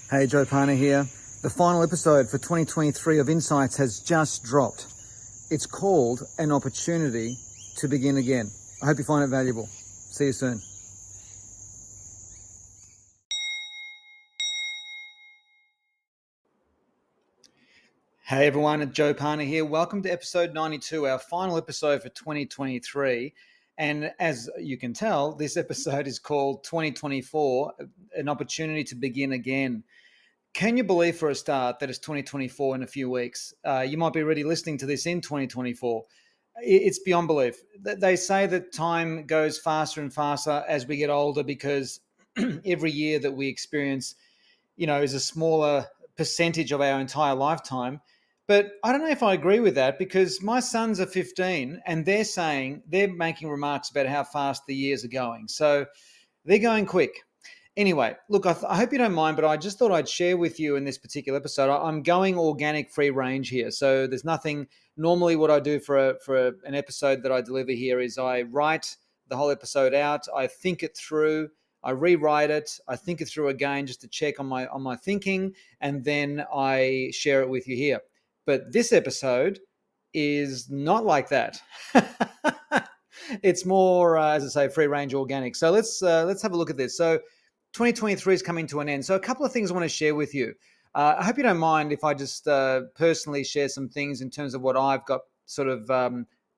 Hey, Joe Pane here. The final episode for 2023 of Insights has just dropped. It's called An Opportunity to Begin Again. I hope you find it valuable. See you soon. Hey everyone, it's Joe Pane here. Welcome to episode 92, our final episode for 2023. And as you can tell, this episode is called 2024, An Opportunity to Begin Again. Can you believe for a start that it's 2024 in a few weeks? You might be already listening to this in 2024. It's beyond belief. They say that time goes faster and faster as we get older because every year that we experience, is a smaller percentage of our entire lifetime. But I don't know if I agree with that because my sons are 15 and they're making remarks about how fast the years are going. So they're going quick. Anyway, look, I hope you don't mind, but I just thought I'd share with you in this particular episode. I'm going organic free range here. So there's nothing. Normally what I do for an episode that I deliver here is I write the whole episode out. I think it through. I rewrite it. I think it through again just to check on my thinking, and then I share it with you here. But this episode is not like that. It's more, as I say, free range organic. So let's have a look at this. So 2023 is coming to an end. So a couple of things I want to share with you. I hope you don't mind if I just personally share some things in terms of what I've got sort of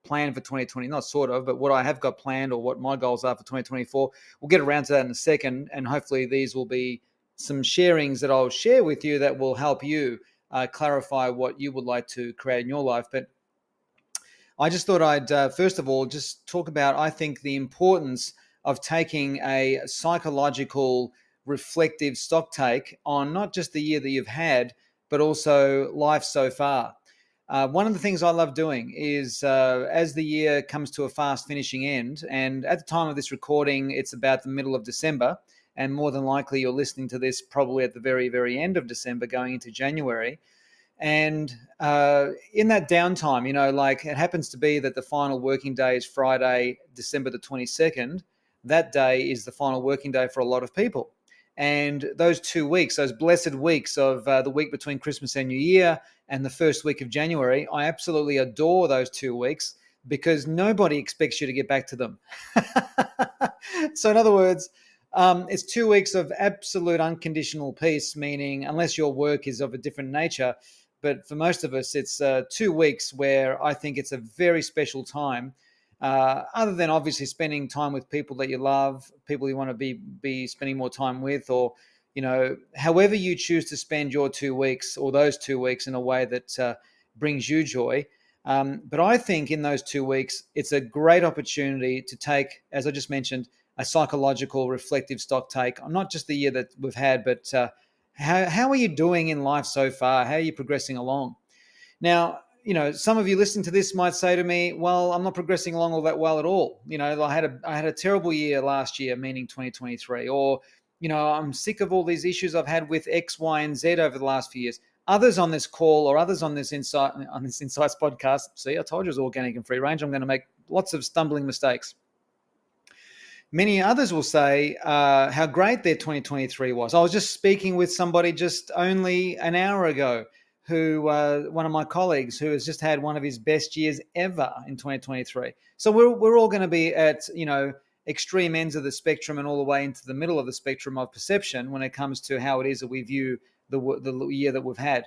planned for 2020, not sort of, but what I have got planned or what my goals are for 2024. We'll get around to that in a second. And hopefully these will be some sharings that I'll share with you that will help you clarify what you would like to create in your life. But I just thought I'd, first of all, just talk about, I think, the importance of taking a psychological, reflective stock take on not just the year that you've had, but also life so far. One of the things I love doing is as the year comes to a fast finishing end, and at the time of this recording, it's about the middle of December, and more than likely you're listening to this probably at the very, very end of December going into January. And in that downtime, like it happens to be that the final working day is Friday, December the 22nd. That day is the final working day for a lot of people. And those 2 weeks, those blessed weeks of the week between Christmas and New Year and the first week of January, I absolutely adore those 2 weeks because nobody expects you to get back to them. So in other words, it's 2 weeks of absolute unconditional peace, meaning unless your work is of a different nature, but for most of us, it's 2 weeks where I think it's a very special time. Other than obviously spending time with people that you love, people you want to be spending more time with, or however you choose to spend your 2 weeks or those 2 weeks in a way that brings you joy. But I think in those 2 weeks, it's a great opportunity to take, as I just mentioned, a psychological, reflective stock take on not just the year that we've had, but how are you doing in life so far? How are you progressing along? Now, some of you listening to this might say to me, well, I'm not progressing along all that well at all. I had a terrible year last year, meaning 2023, or, I'm sick of all these issues I've had with X, Y, and Z over the last few years. Others on this call or others on this Insights podcast, see, I told you it was organic and free range. I'm going to make lots of stumbling mistakes. Many others will say how great their 2023 was. I was just speaking with somebody just only an hour ago who one of my colleagues who has just had one of his best years ever in 2023. So we're all going to be at, extreme ends of the spectrum and all the way into the middle of the spectrum of perception when it comes to how it is that we view the year that we've had.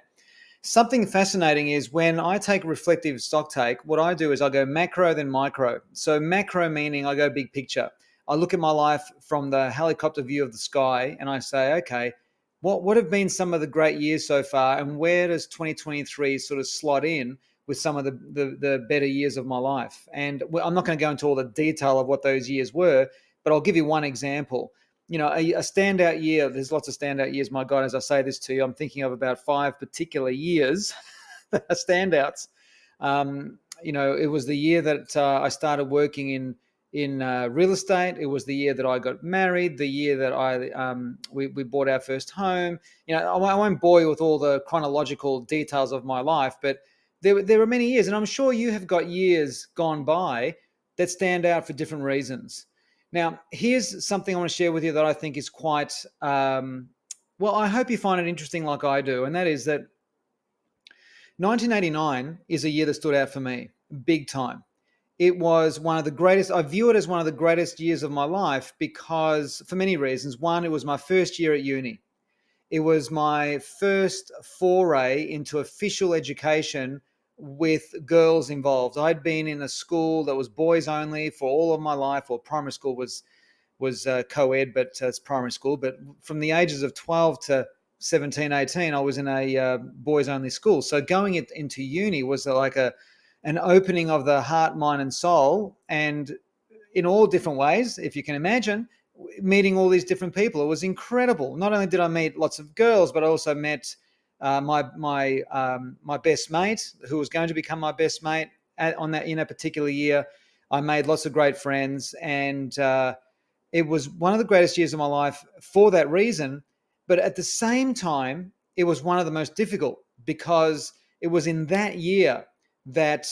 Something fascinating is when I take a reflective stock take, what I do is I go macro then micro. So macro meaning I go big picture. I look at my life from the helicopter view of the sky and I say, okay, what have been some of the great years so far, and where does 2023 sort of slot in with some of the better years of my life? And I'm not going to go into all the detail of what those years were, but I'll give you one example. A standout year, there's lots of standout years, my God, as I say this to you, I'm thinking of about 5 particular years that are standouts. It was the year that I started working in real estate. It was the year that I got married, the year that we bought our first home. I won't bore you with all the chronological details of my life, but there were many years, and I'm sure you have got years gone by that stand out for different reasons. Now, here's something I want to share with you that I think is quite Well, I hope you find it interesting like I do, and that is that 1989 is a year that stood out for me big time. It was one of the greatest, I view it as one of the greatest years of my life because, for many reasons. One, it was my first year at uni. It was my first foray into official education with girls involved. I'd been in a school that was boys only for all of my life, or primary school was co-ed, but it's primary school. But from the ages of 12 to 17, 18, I was in a boys only school. So going into uni was like an opening of the heart, mind, and soul, and in all different ways, if you can imagine, meeting all these different people. It was incredible. Not only did I meet lots of girls, but I also met my best mate, who was going to become my best mate on that in a particular year. I made lots of great friends, and it was one of the greatest years of my life for that reason. But at the same time, it was one of the most difficult because it was in that year that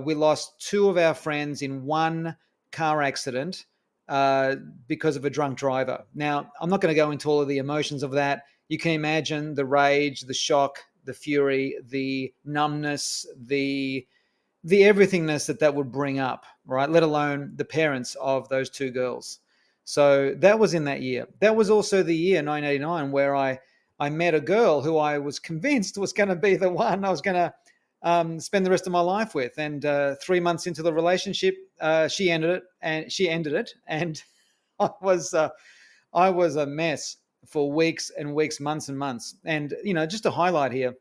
we lost two of our friends in one car accident because of a drunk driver. Now, I'm not going to go into all of the emotions of that. You can imagine the rage, the shock, the fury, the numbness, the everythingness that would bring up, right? Let alone the parents of those two girls. So that was in that year. That was also the year 1989 where I met a girl who I was convinced was going to be the one I was going to spend the rest of my life with. And 3 months into the relationship, she ended it, and I was a mess for weeks and weeks, months and months. And just to highlight here,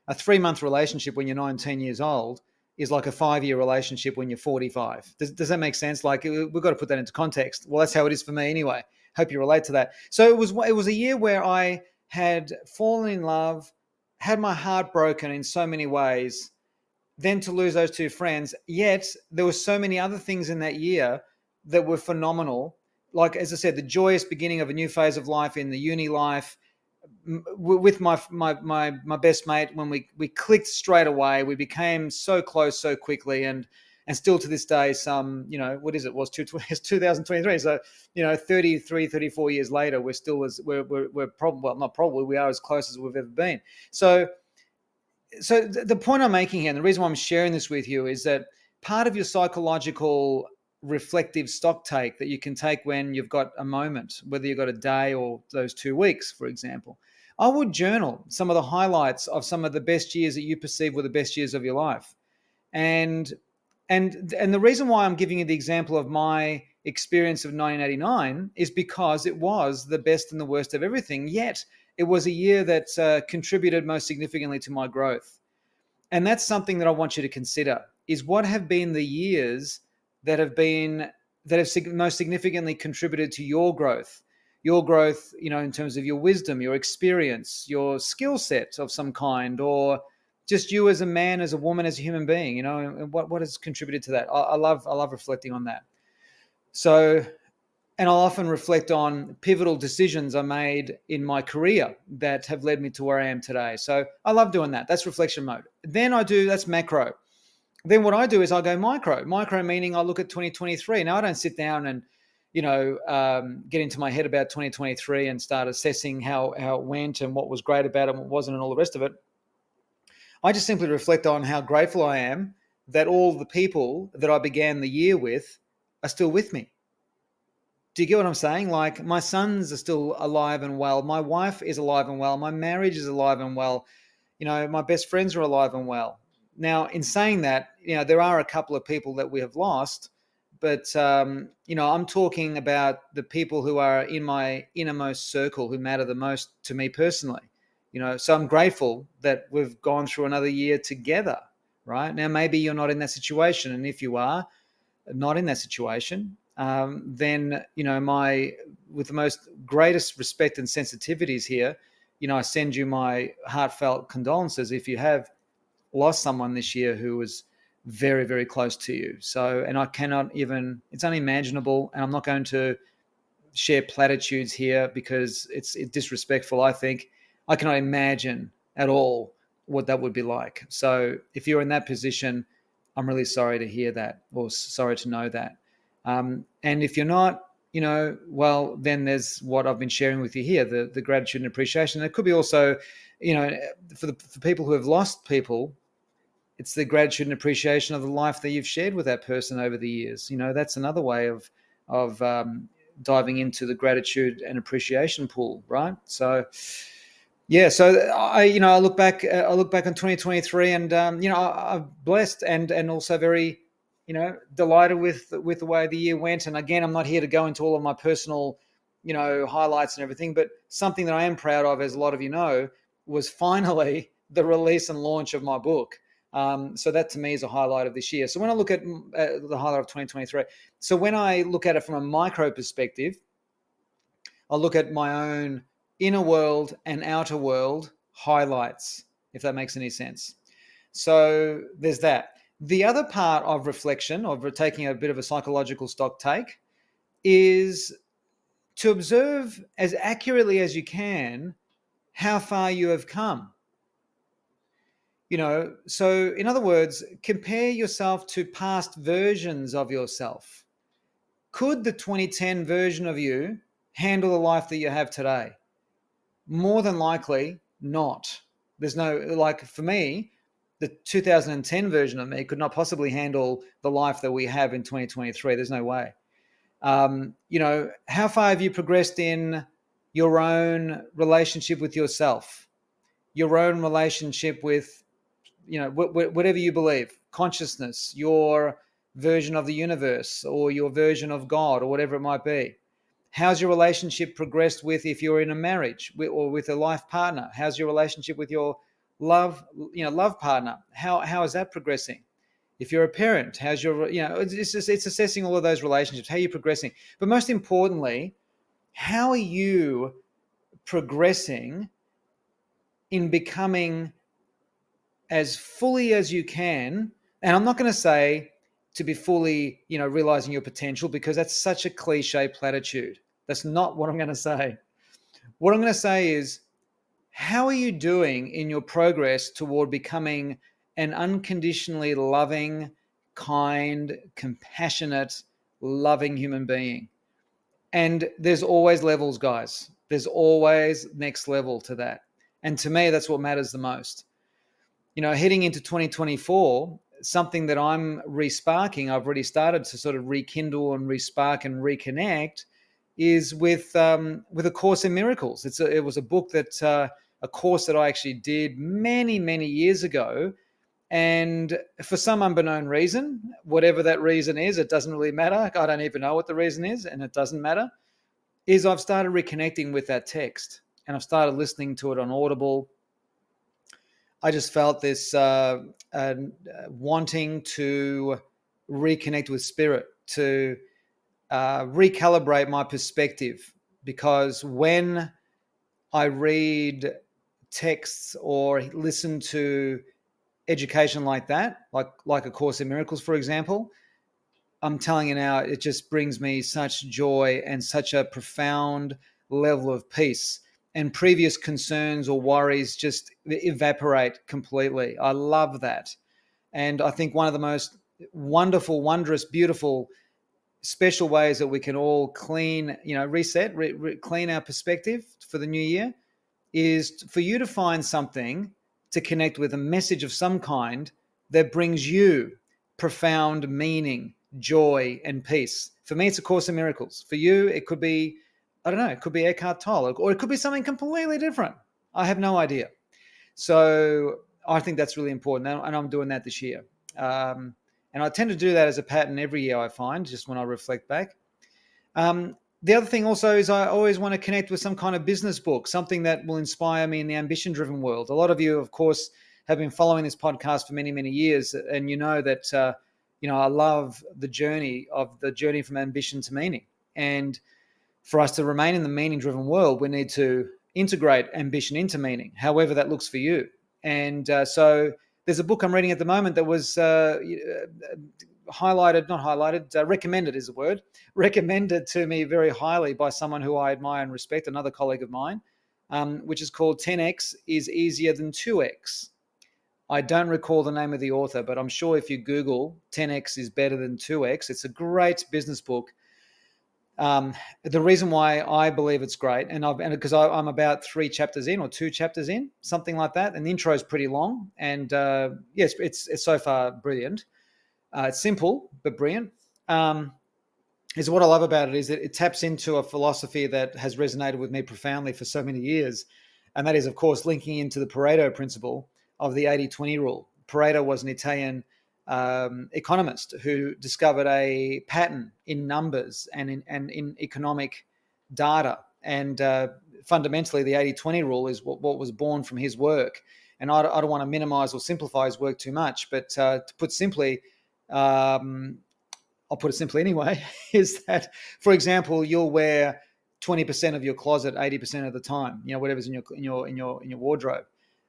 a 3-month relationship when you're 19 years old is like a 5-year relationship when you're 45. Does that make sense? Like, we've got to put that into context. Well, that's how it is for me anyway. Hope you relate to that. So it was a year where I had fallen in love, had my heart broken in so many ways, then to lose those two friends. Yet there were so many other things in that year that were phenomenal. Like, as I said, the joyous beginning of a new phase of life in the uni life, with my best mate. When we clicked straight away, we became so close so quickly, and still to this day, some, what is it, was 2023, so 33 34 years later, we're still as we're probably, well, not probably, we are as close as we've ever been. So the point I'm making here, and the reason why I'm sharing this with you, is that part of your psychological reflective stock take that you can take when you've got a moment, whether you've got a day or those 2 weeks, for example, I would journal some of the highlights of some of the best years that you perceive were the best years of your life. And the reason why I'm giving you the example of my experience of 1989 is because it was the best and the worst of everything, yet it was a year that contributed most significantly to my growth. And that's something that I want you to consider, is what have been the years that have most significantly contributed to your growth, in terms of your wisdom, your experience, your skill set of some kind, or just you as a man, as a woman, as a human being, and what has contributed to that. I love reflecting on that. So, and I'll often reflect on pivotal decisions I made in my career that have led me to where I am today. So I love doing that. That's reflection mode. Then that's macro. Then what I do is I go micro. Micro meaning I look at 2023. Now, I don't sit down and, get into my head about 2023 and start assessing how it went and what was great about it and what wasn't and all the rest of it. I just simply reflect on how grateful I am that all the people that I began the year with are still with me. Do you get what I'm saying? Like, my sons are still alive and well. My wife is alive and well. My marriage is alive and well. My best friends are alive and well. Now, in saying that, there are a couple of people that we have lost, but, I'm talking about the people who are in my innermost circle who matter the most to me personally. So I'm grateful that we've gone through another year together, right? Now, maybe you're not in that situation. And if you are not in that situation, then, with the most greatest respect and sensitivities here, I send you my heartfelt condolences if you have lost someone this year who was very, very close to you. So, and I cannot even, it's unimaginable, and I'm not going to share platitudes here because it's disrespectful, I think. I cannot imagine at all what that would be like. So if you're in that position, I'm really sorry to hear that, or sorry to know that. And if you're not, well, then there's what I've been sharing with you here, the gratitude and appreciation. It could be also, for people who have lost people, it's the gratitude and appreciation of the life that you've shared with that person over the years. That's another way of diving into the gratitude and appreciation pool, right? So, yeah. So I look back on 2023, and I'm blessed and also very, delighted with the way the year went. And again, I'm not here to go into all of my personal, highlights and everything, but something that I am proud of, as a lot of you know, was finally the release and launch of my book. So that to me is a highlight of this year. So when I look at the highlight of 2023, so when I look at it from a micro perspective, I look at my own inner world and outer world highlights, if that makes any sense. So there's that. The other part of reflection, of taking a bit of a psychological stock take, is to observe as accurately as you can how far you have come. So in other words, compare yourself to past versions of yourself. Could the 2010 version of you handle the life that you have today? More than likely not. There's no, like, for me, the 2010 version of me could not possibly handle the life that we have in 2023. There's no way. How far have you progressed in your own relationship with yourself, your own relationship with, whatever you believe, consciousness, your version of the universe or your version of God or whatever it might be? How's your relationship progressed with, if you're in a marriage or with a life partner? How's your relationship with your love partner? How is that progressing? If you're a parent, how's your, it's assessing all of those relationships. How are you progressing? But most importantly, how are you progressing in becoming as fully as you can? And I'm not going to say to be fully, realizing your potential, because that's such a cliche platitude. That's not what I'm going to say. What I'm going to say is, how are you doing in your progress toward becoming an unconditionally loving, kind, compassionate, loving human being? And there's always levels, guys. There's always next level to that. And to me, that's what matters the most. Heading into 2024, something that I'm resparking, I've already started to sort of rekindle and respark and reconnect, is with A Course in Miracles. It was a book that a course that I actually did many, many years ago. And for some unbeknown reason, whatever that reason is, it doesn't really matter. I don't even know what the reason is, and it doesn't matter, is I've started reconnecting with that text, and I've started listening to it on Audible. I just felt this wanting to reconnect with spirit, to recalibrate my perspective, because when I read texts or listen to education like that, like A Course in Miracles, for example, I'm telling you now, it just brings me such joy and such a profound level of peace. And previous concerns or worries just evaporate completely. I love that. And I think one of the most wonderful, wondrous, beautiful, special ways that we can all clean, reset, clean our perspective for the new year, is for you to find something to connect with, a message of some kind that brings you profound meaning, joy, and peace. For me, it's A Course in Miracles. For you, it could be, I don't know, it could be Eckhart Tolle, or it could be something completely different. I have no idea. So I think that's really important, and I'm doing that this year. And I tend to do that as a pattern every year, I find, just when I reflect back. The other thing also is I always want to connect with some kind of business book, something that will inspire me in the ambition-driven world. A lot of you, of course, have been following this podcast for many, many years, and you know that I love the journey from ambition to meaning. And for us to remain in the meaning-driven world, we need to integrate ambition into meaning, however that looks for you. And so there's a book I'm reading at the moment that was recommended is the word, recommended to me very highly by someone who I admire and respect, another colleague of mine, which is called 10X is Easier Than 2X. I don't recall the name of the author, but I'm sure if you Google 10X is better than 2X, it's a great business book. The reason why I believe it's great, and because I'm about 3 chapters in or 2 chapters in, something like that, and the intro is pretty long, and yes, it's so far brilliant. It's simple but brilliant. Is what I love about it is that it taps into a philosophy that has resonated with me profoundly for so many years, and that is, of course, linking into the Pareto principle of the 80-20 rule. Pareto was an Italian economist who discovered a pattern in numbers and in economic data. And fundamentally, the 80-20 rule is what was born from his work. And I don't want to minimize or simplify his work too much, but to put simply, I'll put it simply anyway, is that, for example, you'll wear 20% of your closet 80% of the time, whatever's in your wardrobe.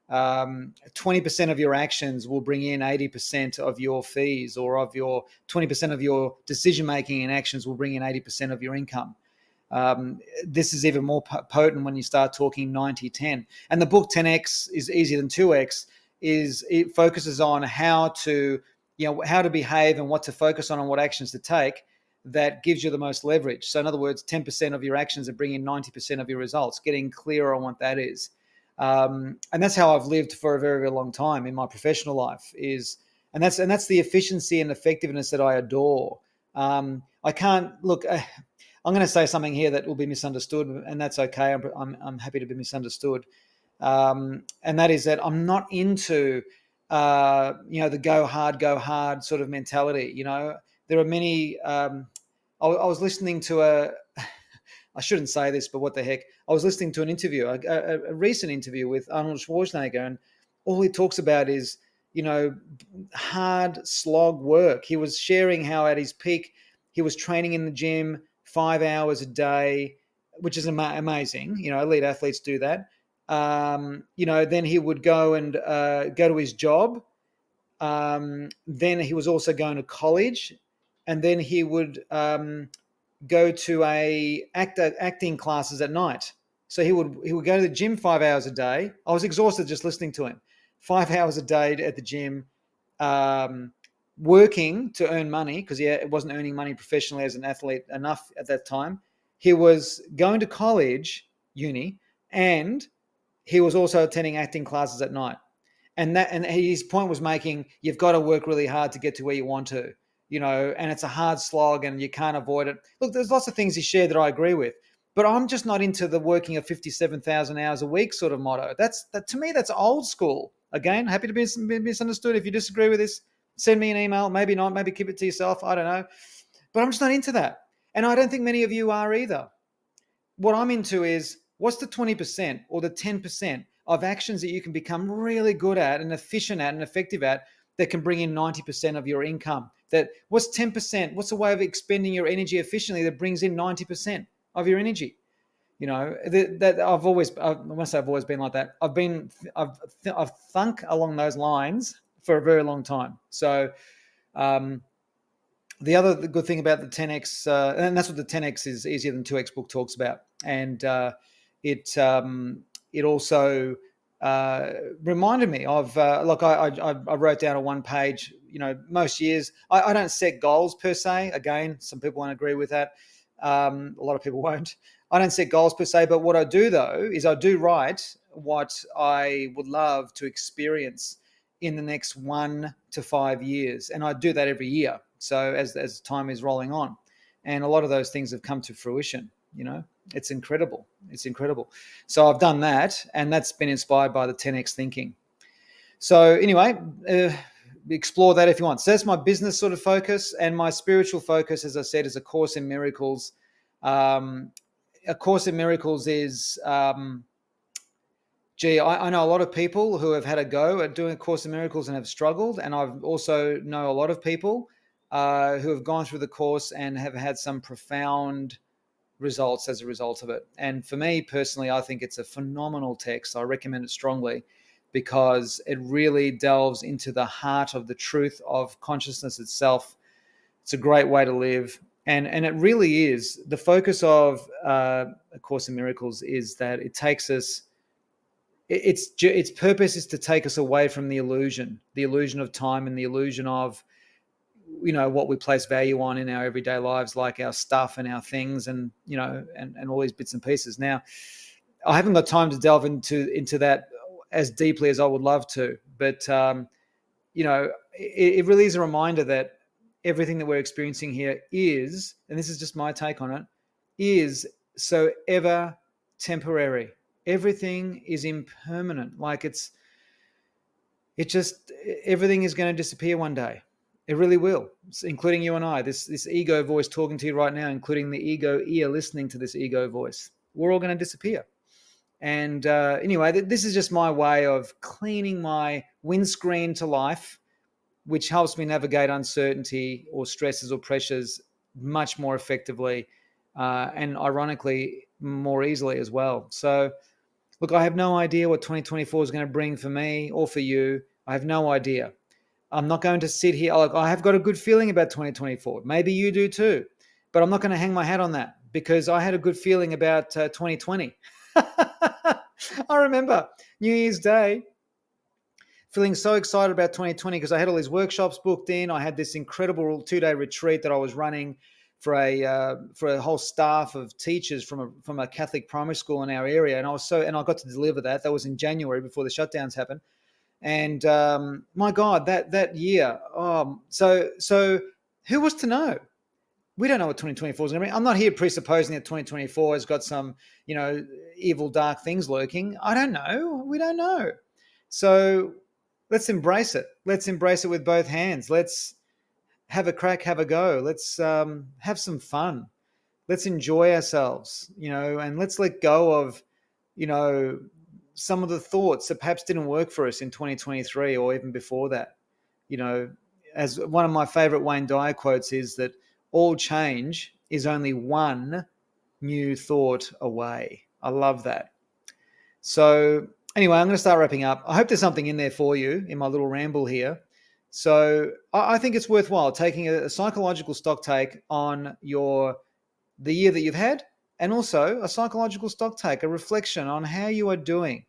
20% of your actions will bring in 80% of your fees, or of your 20% of your decision making and actions will bring in 80% of your income. This is even more potent when you start talking 90-10. And the book 10x is easier than 2x. It focuses on how to behave and what to focus on and what actions to take that gives you the most leverage. So in other words, 10% of your actions are bringing 90% of your results, getting clearer on what that is. And that's how I've lived for a very, very long time in my professional life and that's the efficiency and effectiveness that I adore. I can't look, I'm going to say something here that will be misunderstood, and that's okay. I'm happy to be misunderstood. And that is that I'm not into the go hard sort of mentality. There are many. I was listening to I shouldn't say this, but what the heck? I was listening to an interview, a recent interview with Arnold Schwarzenegger, and all he talks about is hard slog work. He was sharing how at his peak he was training in the gym 5 hours a day, which is amazing. Elite athletes do that. Then he would go and go to his job. Then he was also going to college, and then he would go to acting classes at night. So he would go to the gym 5 hours a day. I was exhausted just listening to him. 5 hours a day at the gym, working to earn money, because he wasn't earning money professionally as an athlete enough at that time. He was going to college, uni, and he was also attending acting classes at night. And his point was making, you've got to work really hard to get to where you want to, and it's a hard slog and you can't avoid it. Look, there's lots of things he shared that I agree with, but I'm just not into the working of 57,000 hours a week sort of motto. To me, that's old school. Again, happy to be misunderstood. If you disagree with this, send me an email. Maybe not, maybe keep it to yourself. I don't know, but I'm just not into that. And I don't think many of you are either. What I'm into is, what's the 20% or the 10% of actions that you can become really good at and efficient at and effective at that can bring in 90% of your income? What's 10%? What's a way of expending your energy efficiently that brings in 90% of your energy? That I've always, I must say I've always been like that. I've thunk along those lines for a very long time. So, the other good thing about the 10x, and that's what the 10x is easier than 2x book talks about, and it also reminded me of I wrote down a 1 page. Most years I don't set goals per se. Again, some people won't agree with that. A lot of people won't. I don't set goals per se, but what I do though is I do write what I would love to experience in the next 1 to 5 years, and I do that every year. So as time is rolling on, and a lot of those things have come to fruition. It's incredible. It's incredible. So I've done that, and that's been inspired by the 10x thinking. So anyway, explore that if you want. So that's my business sort of focus, and my spiritual focus, as I said, is A Course in Miracles. A Course in Miracles is, I know a lot of people who have had a go at doing A Course in Miracles and have struggled, and I've also know a lot of people who have gone through the course and have had some profound results as a result of it. And for me personally, I think it's a phenomenal text. I recommend it strongly because it really delves into the heart of the truth of consciousness itself. It's a great way to live. And it really is. The focus of A Course in Miracles is that it takes us, its purpose is to take us away from the illusion of time and the illusion of what we place value on in our everyday lives, like our stuff and our things, and and all these bits and pieces. Now, I haven't got time to delve into that as deeply as I would love to, but it really is a reminder that everything that we're experiencing here is, and this is just my take on it, is so ever temporary. Everything is impermanent. Like everything is going to disappear one day. It really will, including you and I. This ego voice talking to you right now, including the ego ear listening to this ego voice. We're all going to disappear. And anyway, this is just my way of cleaning my windscreen to life, which helps me navigate uncertainty or stresses or pressures much more effectively, and ironically, more easily as well. So, look, I have no idea what 2024 is going to bring for me or for you. I have no idea. I'm not going to sit here. I have got a good feeling about 2024. Maybe you do too, but I'm not going to hang my hat on that because I had a good feeling about 2020. I remember New Year's Day feeling so excited about 2020 because I had all these workshops booked in. I had this incredible 2-day retreat that I was running for a whole staff of teachers from a Catholic primary school in our area, and I got to deliver that. That was in January before the shutdowns happened, and my God, that year. So who was to know? We don't know what 2024 is going to be. I'm not here presupposing that 2024 has got some evil dark things lurking. I don't know. We don't know. So let's embrace it. Let's embrace it with both hands. Let's have a crack, have a go. Let's have some fun. Let's enjoy ourselves, and let's let go of, some of the thoughts that perhaps didn't work for us in 2023 or even before that. As one of my favorite Wayne Dyer quotes is that all change is only one new thought away. I love that. So anyway, I'm going to start wrapping up. I hope there's something in there for you in my little ramble here. So I think it's worthwhile taking a psychological stock take on the year that you've had, and also a psychological stock take, a reflection on how you are doing.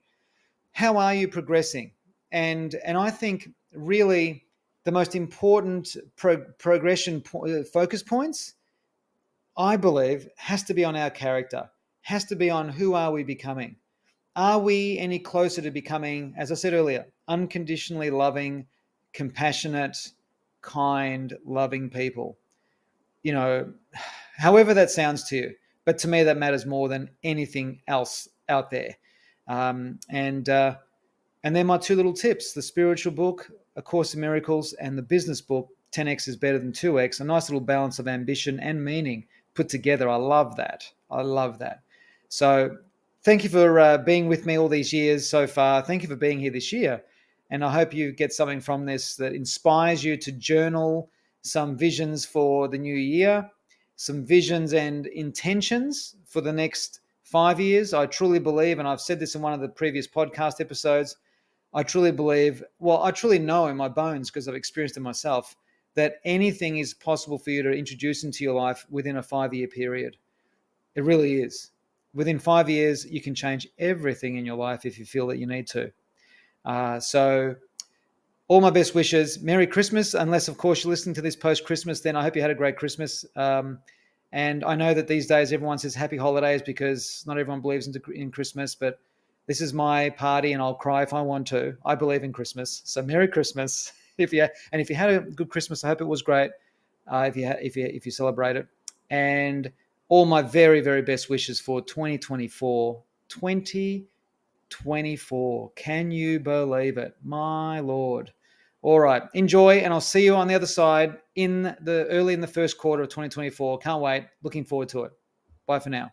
How are you progressing? And I think really the most important progression focus points, I believe, has to be on our character, has to be on who are we becoming. Are we any closer to becoming, as I said earlier, unconditionally loving, compassionate, kind, loving people? However that sounds to you. But to me, that matters more than anything else out there. And they're my two little tips: the spiritual book, A Course in Miracles, and the business book, 10X is Better Than 2X, a nice little balance of ambition and meaning put together. I love that. So thank you for being with me all these years so far. Thank you for being here this year. And I hope you get something from this that inspires you to journal some visions for the new year, some visions and intentions for the next 5 years. I truly believe, and I've said this in one of the previous podcast episodes, I truly believe, I truly know in my bones, because I've experienced it myself, that anything is possible for you to introduce into your life within a 5-year period. It really is. Within 5 years, you can change everything in your life if you feel that you need to. So all my best wishes. Merry Christmas, unless, of course, you're listening to this post-Christmas, then I hope you had a great Christmas. And I know that these days everyone says happy holidays because not everyone believes in Christmas, but this is my party and I'll cry if I want to. I believe in Christmas. So Merry Christmas. If you had a good Christmas, I hope it was great. If you celebrate it. And all my very, very best wishes for 2024. 2024. Can you believe it? My Lord. All right. Enjoy, and I'll see you on the other side early in the first quarter of 2024. Can't wait. Looking forward to it. Bye for now.